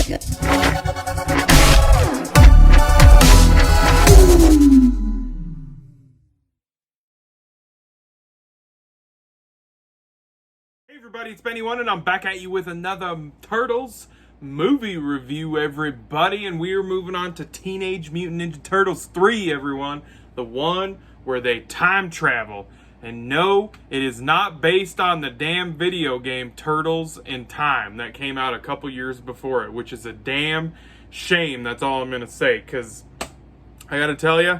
shit. Hey everybody, it's Benny1 and I'm back at you with another Turtles movie review, everybody. And we are moving on to Teenage Mutant Ninja Turtles 3, everyone. The one where they time travel. And no, it is not based on the damn video game Turtles in Time that came out a couple years before it, which is a damn shame. That's all I'm going to say, because I got to tell you,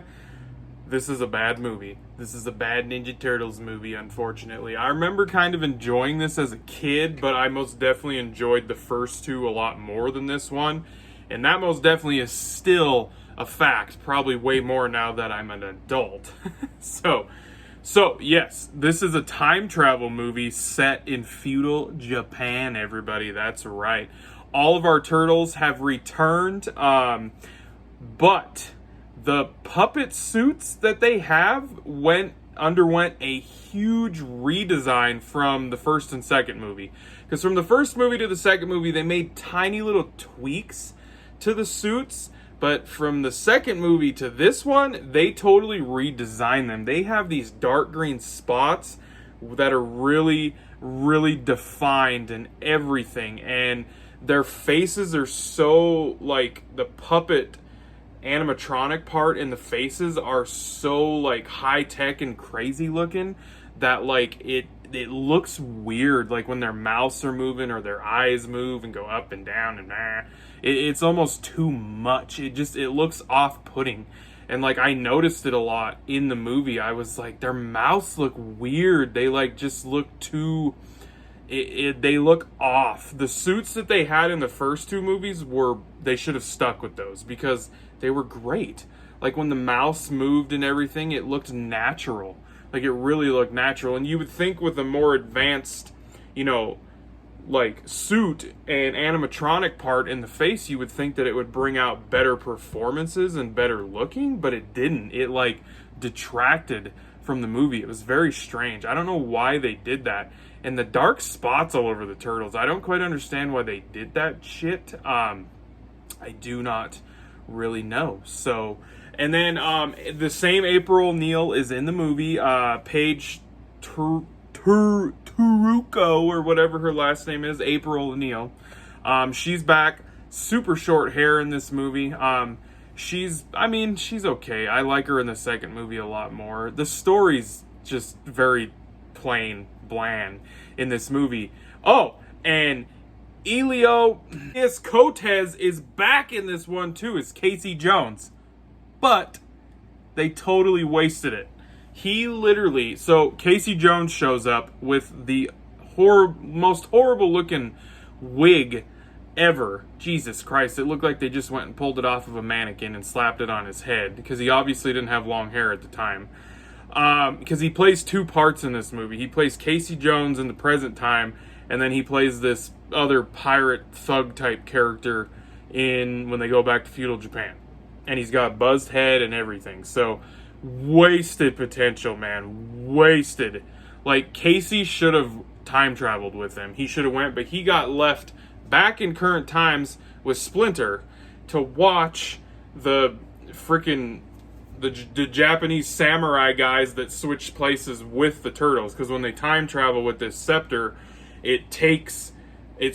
this is a bad movie. This is a bad Ninja Turtles movie, unfortunately. I remember kind of enjoying this as a kid, but I most definitely enjoyed the first two a lot more than this one. And that most definitely is still a fact, probably way more now that I'm an adult. So yes, this is a time travel movie set in feudal Japan, everybody. That's right. All of our turtles have returned, but the puppet suits that they have underwent a huge redesign from the first and second movie. Because from the first movie to the second movie, they made tiny little tweaks to the suits. But from the second movie to this one, they totally redesigned them. They have these dark green spots that are really, really defined and everything. And their faces are so, like, the puppet animatronic part in the faces are so like high tech and crazy looking that like it looks weird, like when their mouths are moving or their eyes move and go up and down and it's almost too much. It looks off-putting. And like I noticed it a lot in the movie. I was like, their mouths look weird. They like just look too they look off. The suits that they had in the first two movies they should have stuck with those because they were great. Like when the mouse moved and everything, it looked natural. Like it really looked natural. And you would think with a more advanced, like suit and animatronic part in the face, you would think that it would bring out better performances and better looking, but it didn't. It like detracted from the movie. It was very strange. I don't know why they did that. And the dark spots all over the turtles, I don't quite understand why they did that shit. I do not really know. So, and then the same April O'Neil is in the movie. Paige Turuko, or whatever her last name is, April O'Neil. She's back. Super short hair in this movie. She's okay. I like her in the second movie a lot more. The story's just very plain, bland in this movie. Oh, and Elio Cortez is back in this one too as Casey Jones. But they totally wasted it. So Casey Jones shows up with the most horrible looking wig ever. Jesus Christ, it looked like they just went and pulled it off of a mannequin and slapped it on his head because he obviously didn't have long hair at the time. Because he plays two parts in this movie. He plays Casey Jones in the present time, and then he plays this other pirate thug type character when they go back to feudal Japan. And he's got buzzed head and everything. So wasted potential, man. Wasted. Like Casey should have time traveled with him. He should have went, but he got left back in current times with Splinter to watch the freaking the Japanese samurai guys that switch places with the turtles, because when they time travel with this scepter, it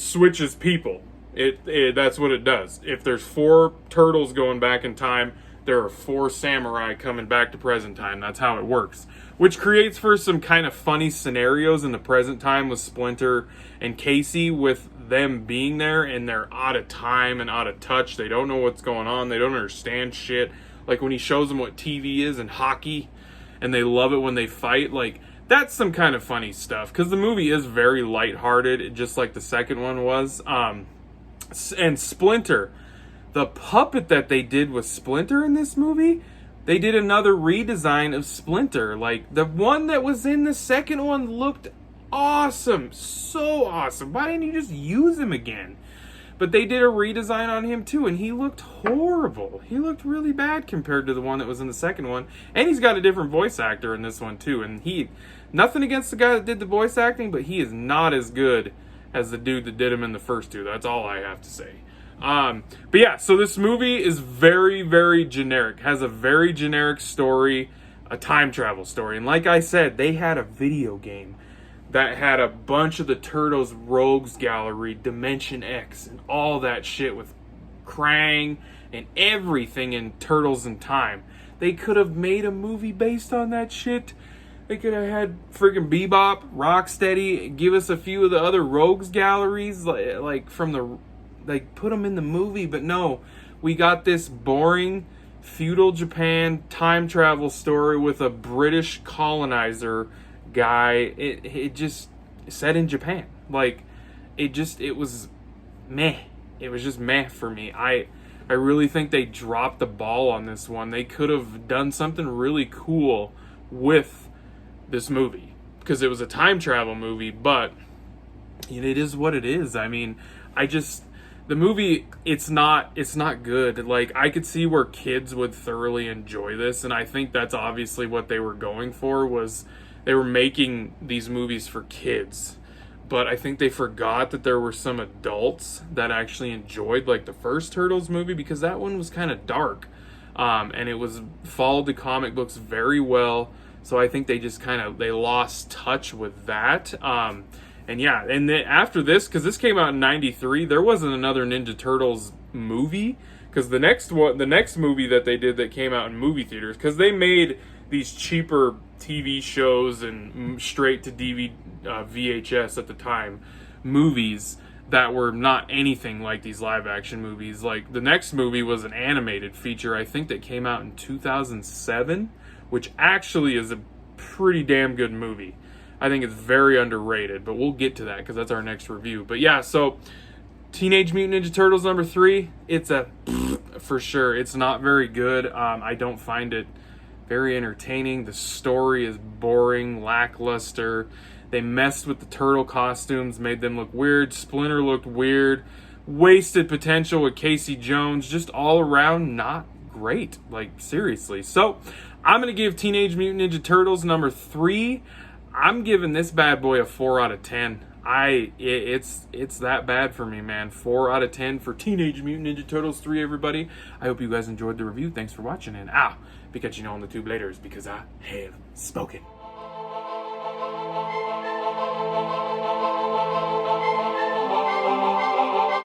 switches people. That's what it does. If there's 4 turtles going back in time, there are 4 samurai coming back to present time. That's how it works, which creates for some kind of funny scenarios in the present time with Splinter and Casey, with them being there and they're out of time and out of touch. They don't know what's going on. They don't understand shit. Like when he shows them what TV is and hockey, and they love it when they fight. Like, that's some kind of funny stuff, because the movie is very lighthearted, just like the second one was. And Splinter, the puppet that they did with Splinter in this movie, they did another redesign of Splinter. Like, the one that was in the second one looked awesome. So awesome. Why didn't you just use him again? But they did a redesign on him too, and he looked horrible. He looked really bad compared to the one that was in the second one. And he's got a different voice actor in this one too. And nothing against the guy that did the voice acting, but he is not as good as the dude that did him in the first two. That's all I have to say. But yeah, so this movie is very, very generic. Has a very generic story, a time travel story. And like I said, they had a video game that had a bunch of the Turtles Rogues Gallery, Dimension X, and all that shit with Krang and everything in Turtles in Time. They could have made a movie based on that shit. They could have had friggin' Bebop, Rocksteady, give us a few of the other Rogues Galleries, like from the, like put them in the movie. But no, we got this boring feudal Japan time travel story with a British colonizer guy. It just set in Japan. Like it was meh. It was just meh for me. I really think they dropped the ball on this one. They could have done something really cool with this movie because it was a time travel movie, but it is what it is. I mean, the movie, it's not good. Like, I could see where kids would thoroughly enjoy this, and I think that's obviously what they were going for, was they were making these movies for kids. But I think they forgot that there were some adults that actually enjoyed, like, the first Turtles movie, because that one was kind of dark. And it followed the comic books very well. So I think they just they lost touch with that. And yeah, and then after this, because this came out in '93, there wasn't another Ninja Turtles movie. Because the next movie that they did that came out in movie theaters, because they made these cheaper TV shows and straight to DVD, VHS at the time, movies that were not anything like these live action movies. Like, the next movie was an animated feature, I think, that came out in 2007, which actually is a pretty damn good movie. I think it's very underrated, but we'll get to that because that's our next review. But yeah, so Teenage Mutant Ninja Turtles number 3, it's a for sure. It's not very good. I don't find it very entertaining. The story is boring, lackluster. They messed with the turtle costumes, made them look weird. Splinter looked weird. Wasted potential with Casey Jones. Just all around not great. Like, seriously. So, I'm going to give Teenage Mutant Ninja Turtles number 3. I'm giving this bad boy a 4 out of 10. It's that bad for me, man. 4 out of 10 for Teenage Mutant Ninja Turtles 3, everybody. I hope you guys enjoyed the review. Thanks for watching, and be catching you on the tube later, because I have spoken.